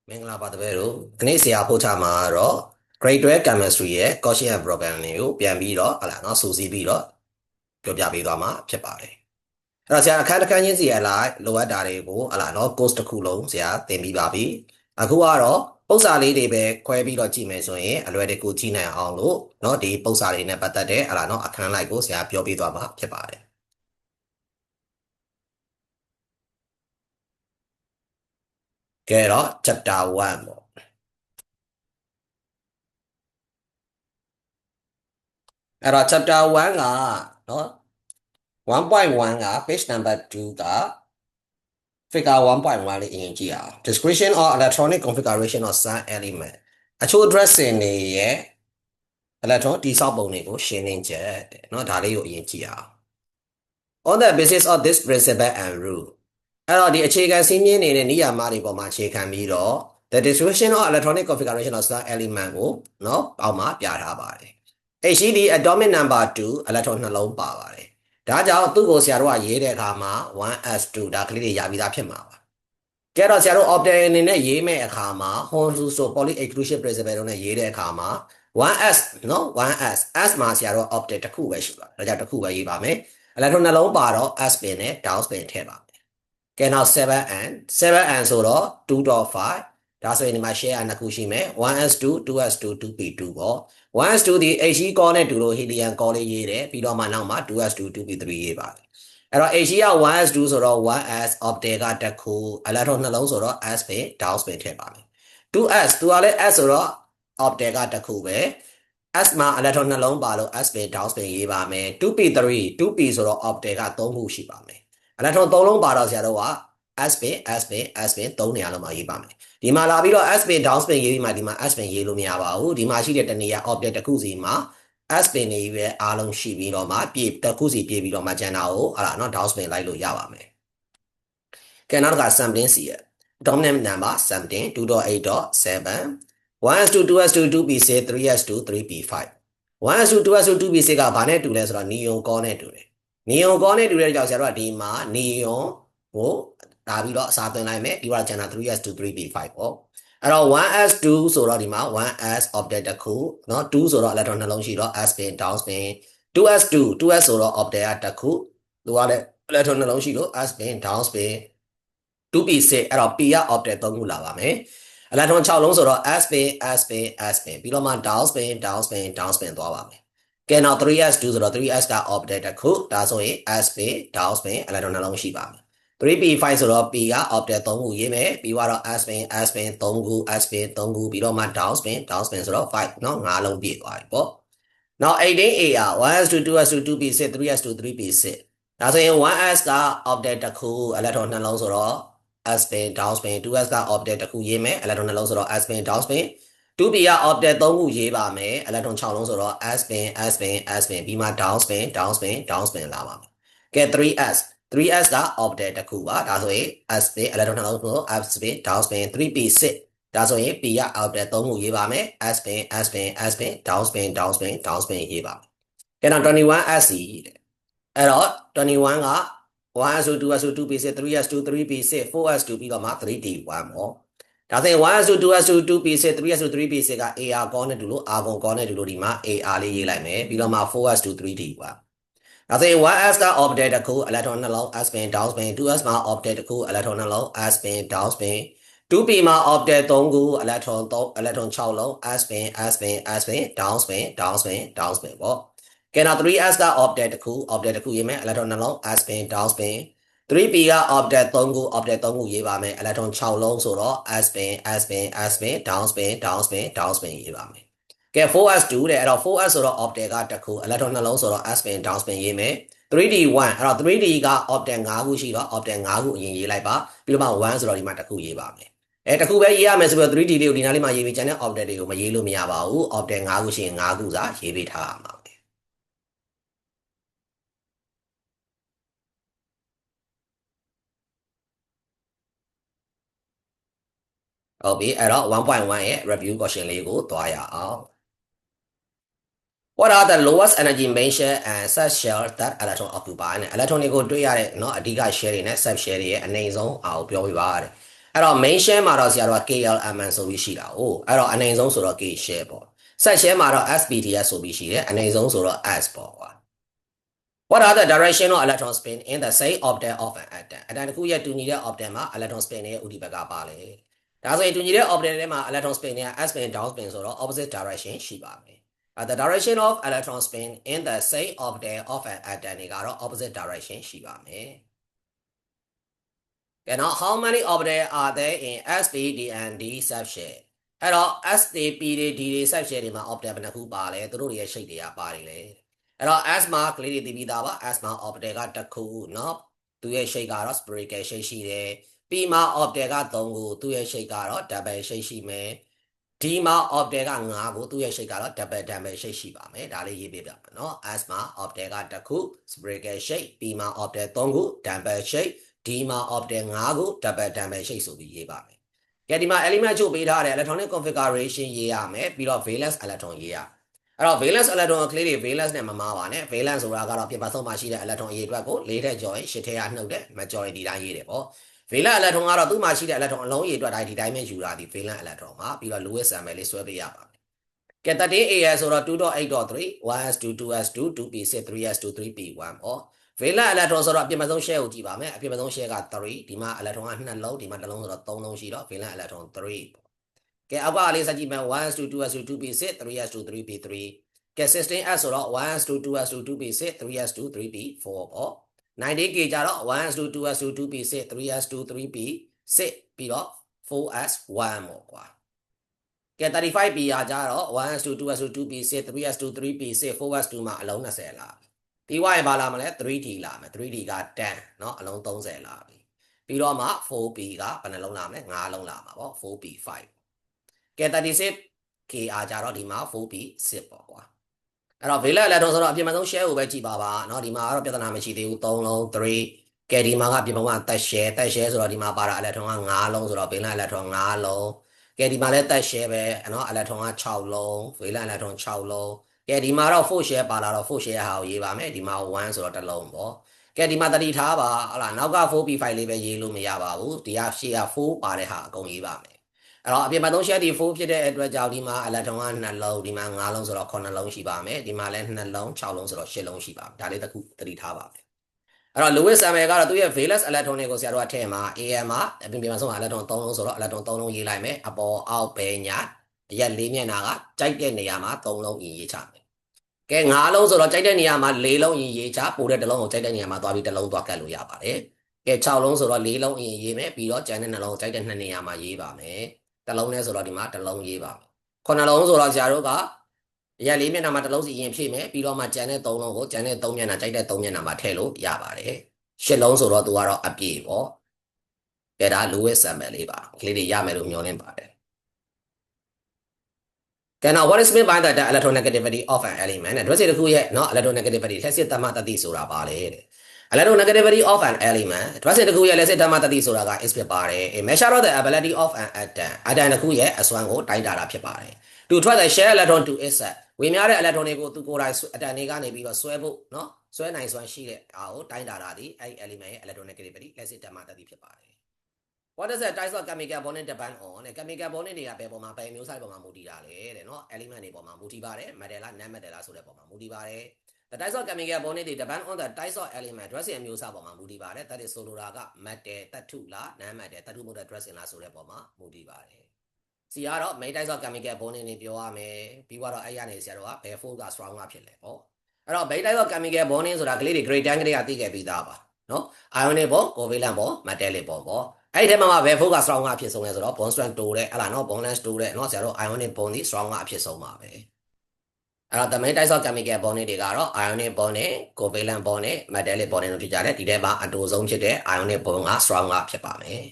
မင်္ဂလာပါတပည့်တို့ဒီနေ့ဆရာပို့ချမှာတော့ grade 12 chemistry ရဲ့ quotient program တွေကိုပြန်ပြီးတော့စူးစီးပြီးတော့ပြောပြပေးသွားမှာဖြစ်ပါတယ်အဲ့တော့ဆရာအခန်းတစ်ခန်းချင်းစီအလိုက်လိုအပ်တာတွေကိုcourse တစ်ခုလုံးဆရာသင်ပြီးပါပြီအခုကတော့ပု္ပ္ပစာလေးတွေပဲခွဲပြီးတော့ကြည့်မယ်ဆိုရင်အလွယ်တကူကြည့်နိုင်အောင်လို့ဒီပု္ပ္ပစာတွေနဲ့ပတ်သက်တဲ့အခန်းလိုက်ကိုဆရာပြောပြသွားမှာဖြစ်ပါတယ်ကဲတော့ chapter 1ပေါ့အဲ့တော့ chapter 1က1.1က page number 2က figure 1.1 လေးအရင်ကြည့်အောင် description or electronic configuration of some element အချို့ addressing တွေရဲ့ electron တိဆောက်ပုံတွေကိုရှင်းလင်းချက်တဲ့ဒါလေးကိုအရင်ကြည့်အောင် on the basis of this principle and rule အဲ့တော့ဒီအခြေခံစည်းမျဉ်းနေတဲ့နိယာမတွေပေါ်မှာအခြေခံပြီးတော့ the description or electronic configuration of some element ကိုအောက်မှာပြထားပါတယ် HED atomic number 2 electron နှလုံးပါပါတယ်ဒါကြောင့်သူ့ကိုဆရာတို့ကရေးတဲ့အခါမှာ 1s2 ဒါကလေးတွေရပြီးသားဖြစ်မှာပါကြတော့ဆရာတို့ optic အနေနဲ့ရေးမဲ့အခါမှာ Hounsou poly exclusion principle တို့နဲ့ရေးတဲ့အခါမှာ 1s 1s s မှာဆရာတို့ optic တစ်ခုပဲရှိပါဒါကြောင့်တစ်ခုပဲရေးပါမယ် electron နှလုံးပါတော့ s spin နဲ့ down spin ထည့်ပါမယ်ကဲနောက် 7n ဆိုတော့ 2.5 ဒါဆိုရင်ဒီမှာ share နှစ်ခုရှိမယ် 1s2 2s2 2p2 ပေါ့ 1s2 ဒီ He call နဲ့တူလို့ helium call လေးရေးတယ်ပြီးတော့မှနောက်မှာ 2s2 2p3 ရေးပါတယ်အဲ့တော့ He က 1s2 ဆိုတော့ 1s optic ကတစ်ခု electron နှလုံးဆိုတော့ s spin down spin ထည့်ပါမယ် 2s သူကလည်း s ဆိုတော့ optic ကတစ်ခုပဲ s မှာ electron နှလုံးပါလို့ s spin down spin ရေးပါမယ် 2p3 2p ဆိုတော့ optic က3ခုရှိပါမယ် electron 3လုံးပါတော့ဆရာတို့က s spin 3နေရာလုံးမှာရေးပါမယ်ဒီမှာလာပြီးတော့ s spin down spin ရေးပြီးမှဒီမှာ s spin ရေးလို့မရပါဘူးဒီမှာရှိတဲ့တနေရာ object တစ်ခုစီမှာ s spin တွေပဲအားလုံးရှိပြီးတော့မှတစ်ခုစီပြေးပြီးတော့မှကျန်တာကိုdown spin လိုက်လို့ရပါမယ်ကဲနောက်တစ်ခါ sampling စီရ dominant number sampling 2.8.7 1s2 2s2 2p6 3s2 3p5 1s2 2s2 2p6 ကဘာနဲ့တူလဲဆိုတော့ neon core နဲ့တူတယ်neon core နဲ့တူတဲ့ကြောင့်ဆရာတို့ကဒီမှာ neon ကိုဒါပြီးတော့အစားသွင်းလိုက်မယ်ဒီကကျန်တာ 3s2 3p5 ပေါ့အဲ့တော့ 1s2 ဆိုတော့ဒီမှာ 1s object တစ်ခု2ဆိုတော့ electron နှလုံးရှိတော့ s spin down spin 2s2 2s ဆိုတော့ object ကတစ်ခုသူကလည်း electron နှလုံးရှိလို့ s spin down spin 2p6 အဲ့တော့ p က object 3ခုလာပါမယ် electron 6လုံးဆိုတော့ s spin s spin s spin ပြီးတော့မှ down spin down spin down spin သွားပါမယ်ကဲနောက် 3s2 ဆိုတော့ 3s က object တစ်ခုဒါဆိုရင် s spin down spin electron နှလုံးရှိပါမယ်3p5 ဆိုတော့ p က object 3ခုရေးမယ်ပြီးတော့ s spin 3ခု s spin 3ခုပြီးတော့မှ down spin ဆိုတော့55လုံးပြည့်သွားပြီပေါ့နောက် 18ar 1s2 2s2 2p6 3s2 3p6 ဒါဆိုရင် 1s က object တစ်ခု electron နှလုံးဆိုတော့ s spin down spin 2s က object တစ်ခုရေးမယ် electron နှလုံးဆိုတော့ s spin down spin 2p က object 3ခုရေးပါမယ် electron 6လုံးဆိုတော့ s spinပြီးမှ down spin လာပါမယ်ကဲ 3s 3s က object တစ်ခုပါဒါဆိုရင် s spin electron နှလုံးဆိုတော့ s spin down spin 3p6 ဒါဆိုရင် p က object 3ခုရေးပါမယ် s spin down spinရေးပါမယ်ကဲတော့ 21sc အဲ့တော့21က 1s2 2s2 2p6 3s2 3p6 4s2 ပြီးတော့မှ 3d1 ပေါ့ဒါဆိုရင် 1s2 2s2 2p6 3s2 3p6 က ar ကောနဲ့တူလို့ r ကောနဲ့တူလို့ဒီမှာ ar လေးရေးလိုက်မယ်ပြီးတော့မှ 4s2 3d1 ဒါဆိုရင် 1s က object တစ်ခု electron နှလုံး s spin down spin 2s မှာ object တစ်ခု electron နှလုံး s spin down spin 2p မှာ object 3ခု electron 6လုံး s spin down spin ပေါ့ကဲနောက် 3s က object တစ်ခုရေးမယ် electron နှလုံး s spin down spin 3p က object 3ခုရေးပါမယ် electron 6လုံးဆိုတော့ s spin down spin ရေးပါမယ်ကဲ 4s2 တဲ့အဲ့တော့ 4s ဆိုတော့ object ကတစ်ခု electron နှလုံးဆိုတော့ s spin down spin ရေးမယ် 3d1 အဲ့တော့ 3d က object 5ခုရှိတော့ object 5ခုအရင်ရေးလိုက်ပါပြီးတော့မှ1ဆိုတော့ဒီမှာတစ်ခုရေးပါမယ်တစ်ခုပဲရေးရမယ်ဆိုပြီးတော့ 3d လေးကိုဒီနားလေးမှာရေးပြီးကျန်တဲ့ object တွေကိုမရေးလို့မရပါဘူး object 5ခုရှိရင်5ခုစာရေးပေးထားရမှာဟုတ်ပြီအဲ့တော့1.1ရဲ့ review question လေးကိုသွားရအောင် What are the lowest energy measure and set share that electron occupy နဲ့ electron တွေကိုတွေ့ရတဲ့အဓိက share တွေနဲ့ set share တွေရဲ့အနေဆုံးအောင်ပြောပြပါရတယ် အဲ့တော့ main share မှာတော့ဆရာတို့က KLMN ဆိုပြီးရှိတာ哦အဲ့တော့အနေဆုံးဆိုတော့ K share ပေါ့ set share မှာတော့ SPDS ဆိုပြီးရှိတယ်အနေဆုံးဆိုတော့ S ပေါ့ကွာ What are the directional electron spin in the same object of an atom အတန်တစ်ခုရဲ့တူညီတဲ့ object မှာ electron spin ရဲ့ဥဒိဘက်ကပါလေဒါဆိုရင်တူညီတဲ့ object ထဲမှာ electron spin ရဲ့ S spin down spin ဆိုတော့ opposite direction ရှိပါမယ်The direction of electron spin in the same object of an atom တွေကတော့ opposite direction ရှိပါမယ်ကဲတော့ how many objects are there in S P D and D subshare အဲ့တော့ S P D D subshare တွေမှာ object ဘယ်နှခုပါလဲသူတို့ရဲ့ shape တွေကပါတယ်လေအဲ့တော့ S မှာ ကလေးတွေသိပြီးသားပါ S မှာ object ကတစ်ခုเนาะသူရဲ့ shape ကတော့ spherical shape ရှိတယ် P မှာ object က3ခုသူရဲ့ shape ကတော့ double shape ရှိမယ် D မှာ object က5ခုသူရဲ့ shape ကတော့ double shape ရှိပါမယ်ဒါလေးရေးပြပြမယ်เนาะ S မှာ object ကတစ်ခု spherical shape P မှာ object 3ခု double shape D မှာ object 5ခု double shape ဆိုပြီးရေးပါမယ်ကဲဒီမှာ element ချုပ်ပေးထားတယ် electronic configuration ရေးရမယ်ပြီးတော့ valence electron ရေးရအဲ့တော့ valence electron ကလေးတွေ valence နဲ့မမားပါနဲ့ valence ဆိုတာကတော့ပြပဆုံးမှာရှိတဲ့ electron အရေအတွက်ကို၄ထက်ကျော်ရင်၈ထက်ရနှုတ်တဲ့ majority တိုင်းရေးတယ်ပေါ့ valence electron ကတော့သူ့မှာရှိတဲ့ electron အလုံးအရေအတွက်တိုင်းဒီတိုင်းပဲယူတာဒီ valence electron မှာပြီးတော့ Lewis sample လေးဆွဲပေးရပါမယ်ကဲ 13AS ဆိုတော့ 2.8.3 1s2 2s2 2p6 3s2 3p1 ပေါ့ valence electron ဆိုတော့အပြည့်မဆုံး share ကိုကြည့်ပါမယ်အပြည့်မဆုံး share က3ဒီမှာ electron က2လုံးဒီမှာ1လုံးဆိုတော့3လုံးရှိတော့ valence electron 3ပေါ့ကဲအောက်ကလေးစကြည့်မယ် 1s2 2s2 2p6 3s2 3p3 ကဲ 16s ဆိုတော့ 1s2 2s2 2p6 3s2 3p4 ပေါ့ 90k ကြတော့ 1s2 2s2 2p6 3s2 3p6 ပြီးတော့ 4s1 ပေါ့ကွာကဲ 35p ရကြတော့ 1s2 2s2 2p6 3s2 3p6 4s2 မှာအလုံး20လာပြီးွားရင်ဘာလာမလဲ 3d လာမယ် 3d က10เนาะအလုံး30လာပြီပြီးတော့မှ 4p ကဘယ်နှလုံးလာမလဲ5လုံးလာမှာပေါ့ 4p5 ကဲ 36k အားကြတော့ဒီမှာ 4p 6ပေါ့ကွာအဲ့တော့ valence electron ဆိုတော့အပြည့်မဆုံး share ကိုပဲကြည့်ပါပါเนาะဒီမှာကတော့ပြဿနာမရှိသေးဘူး3လုံး3ကဲဒီမှာကပြပုံကတက် share ဆိုတော့ဒီမှာပါတာ electron က5လုံးဆိုတော့ valence electron 5လုံးကဲဒီမှာလည်းတက် share ပဲเนาะ electron က6လုံး valence electron 6လုံးကဲဒီမှာတော့ 4 share ပါလာတော့ 4 share ဟာကိုရေးပါမယ်ဒီမှာ1ဆိုတော့တစ်လုံးပေါ့ကဲဒီမှာတတိထားပါဟုတ်လားနောက်က 4p5 လေးပဲရေးလို့မရပါဘူးဒီကရှေ့က4ပါတဲ့ဟာအကုန်ရေးပါမယ်အဲ့တော့အပြင်မှာ3 share ဒီ4ဖြစ်တဲ့အတွက်ကြောင့်ဒီမှာ electron က2လုံးဒီမှာ5လုံးဆိုတော့9လုံးရှိပါမယ်ဒီမှာလည်း2လုံး6လုံးဆိုတော့8လုံးရှိပါမယ်ဒါလေးတစ်ခုတတိထားပါမယ်အဲ့တော့ Lewis sample ကတော့သူရဲ့ valence electron တွေကိုဆရာတို့ကထည့်မှာ AM မှာအပြင်မှာဆုံး electron 3လုံးဆိုတော့ electron 3လုံးရေးလိုက်မယ်အပေါ်အောက်ဘယ်ညာရက်4မျက်နှာကကြိုက်တဲ့နေရာမှာ3လုံးရေးချမယ်ကဲ5လုံးဆိုတော့ကြိုက်တဲ့နေရာမှာ4လုံးရေးချပိုတဲ့တစ်လုံးကိုကြိုက်တဲ့နေရာမှာသွားပြီးတစ်လုံးသွားကတ်လို့ရပါတယ်ကဲ6လုံးဆိုတော့4လုံးရေးမယ်ပြီးတော့ကျန်တဲ့နှလုံးကြိုက်တဲ့2နေရာမှာရေးပါမယ်တစ်လုံးနဲ့ဆိုတော့ဒီမှာတစ်လုံးရေးပါမယ်9လုံးဆိုတော့ဆရာတို့ကရက်4မျက်နှာမှာတစ်လုံးစီရင်ဖြည့်မယ်ပြီးတော့မှကျန်တဲ့3လုံးကိုကျန်တဲ့3မျက်နှာကြိုက်တဲ့3မျက်နှာမှာထည့်လို့ရပါတယ်10လုံးဆိုတော့သူကတော့အပြည့်ပေါ့ကဲဒါ Lewis sample လေးပါကလေးတွေရမယ်လို့မျှော်လင့်ပါတယ်ကဲnow what is meant by the electronegativity of an element နဲ့ address တစ်ခုရဲ့เนาะ electronegativity လက်စစ်တမတတိဆိုတာပါလေတဲ့ electronegativity of an element address တစ်ခုရဲ့လက်စစ်တမတတိဆိုတာက is ဖြစ်ပါတယ် measure of the ability of an atom တစ်ခုရဲ့အစွမ်းကိုတိုင်းတာတာဖြစ်ပါတယ် to try the share electron to its set ဝေများတဲ့ electron တွေကိုသူကိုယ်တိုင် atom တွေကနေပြီးတော့ဆွဲဖို့เนาะဆွဲနိုင်စွမ်းရှိတဲ့အားကိုတိုင်းတာတာဒီအဲ့ element ရဲ့ electronegativity လက်စစ်တမတတိဖြစ်ပါတယ်What does the types of chemical bonding depend on နဲ့ chemical bonding တွေကဘယ်ပေါ်မှာဘယ်မျိုးဆိုင်ပေါ်မှာမူတည်တာလဲတဲ့เนาะ element တွေပေါ်မှာမူတည်ပါတယ် metal လား non metal လားဆိုတဲ့ပေါ်မှာမူတည်ပါတယ် The types of chemical bonding တွေ depend on the types of element dressing မျိုးစားပေါ်မှာမူတည်ပါတယ် that is ဆိုလိုတာက metal သတ္တုလား non metal သတ္တုမဟုတ်တဲ့ dressing လားဆိုတဲ့ပေါ်မှာမူတည်ပါတယ်စီကတော့ main types of chemical bonding တွေပြောရမယ်ပြီးတော့အဲ့ရနေဆရာတို့ကဘယ် force က strong ကဖြစ်လဲပေါ့အဲ့တော့ main types of chemical bonding ဆိုတာကလေးတွေ grade 10ကလေးကသိခဲ့ပြီးသားပါเนาะ ionic ပေါ် covalent ပေါ် metallic ပေါ်ပေါ့အဲ့ဒီထဲမှာဘယ် force က strong ကအဖြစ်ဆုံးလဲဆိုတော့ bond strength တိုးတဲ့ဟလာနော် bond length တိုးတဲ့เนาะဆရာတို့ ionic bond ဒီ strong ကအဖြစ်ဆုံးပါပဲအဲ့တော့ the main types of chemical bonding တွေကတော့ ionic bond နဲ့ covalent bond နဲ့ metallic bond တို့ဖြစ်ကြတယ်ဒီထဲမှာအတူဆုံးဖြစ်တဲ့ ionic bond က strong ကဖြစ်ပါမယ်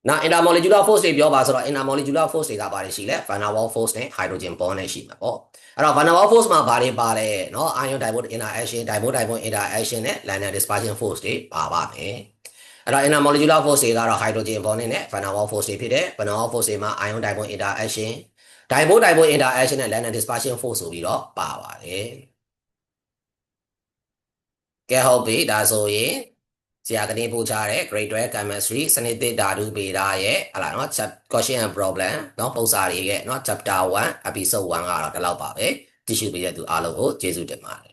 နောက် intermolecular force တွေပြောပါဆိုတော့ intermolecular force တွေကဘာတွေရှိလဲ van der Waals force နဲ့ hydrogen bond နဲ့ရှိမှာပေါ့အဲ့တော့ van der Waals force မှာဘာတွေပါလဲเนาะ ion dipole interaction dipole dipole interaction နဲ့ linear dispersion force တွေပါပါမယ်အဲ့တော့ intermolecular force တွေကတော့ hydrogen bond နဲ့ van der Waals force တွေဖြစ်တယ် van der Waals force တွေမှာ ion dipole interaction dipole dipole interaction နဲ့ linear dispersion force ဆိုပြီးတော့ပါပါတယ်ကဲဟုတ်ပြီဒါဆိုရင် ဆရာကနေပို့ချတဲ့ grade 12 chemistry စနစ်သစ်ဓာတုဗေဒရဲ့ဟလာနော် question and problem နော်ပုံစံတွေရဲ့နော် chapter 1 episode 1ကတော့ဒီလောက်ပါပဲကြည့်ရှုပေးတဲ့သူအားလုံးကိုကျေးဇူးတင်ပါတယ်